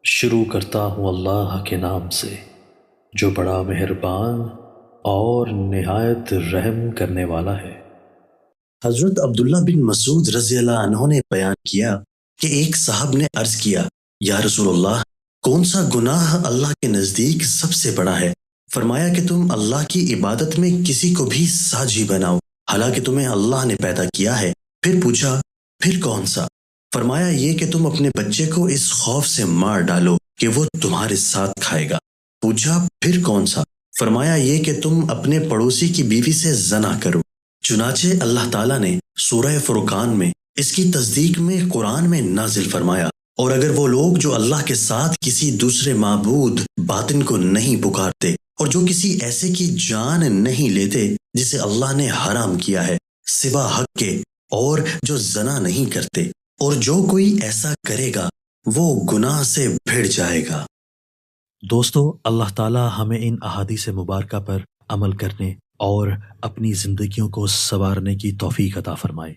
شروع کرتا ہوں اللہ کے نام سے جو بڑا مہربان اور نہایت رحم کرنے والا ہے۔ حضرت عبداللہ بن مسعود رضی اللہ عنہ نے بیان کیا کہ ایک صاحب نے عرض کیا، یا رسول اللہ، کون سا گناہ اللہ کے نزدیک سب سے بڑا ہے؟ فرمایا کہ تم اللہ کی عبادت میں کسی کو بھی ساجی بناؤ حالانکہ تمہیں اللہ نے پیدا کیا ہے۔ پھر پوچھا، پھر کون سا؟ فرمایا یہ کہ تم اپنے بچے کو اس خوف سے مار ڈالو کہ وہ تمہارے ساتھ کھائے گا۔ پوچھا، پھر کون سا؟ فرمایا یہ کہ تم اپنے پڑوسی کی بیوی سے زنا کرو۔ چنانچہ اللہ تعالیٰ نے سورہ فرقان میں اس کی تصدیق میں قرآن میں نازل فرمایا، اور اگر وہ لوگ جو اللہ کے ساتھ کسی دوسرے معبود باطن کو نہیں پکارتے اور جو کسی ایسے کی جان نہیں لیتے جسے اللہ نے حرام کیا ہے سوا حق کے، اور جو زنا نہیں کرتے، اور جو کوئی ایسا کرے گا وہ گناہ سے بھڑ جائے گا۔ دوستو، اللہ تعالی ہمیں ان احادیث مبارکہ پر عمل کرنے اور اپنی زندگیوں کو سنوارنے کی توفیق عطا فرمائے۔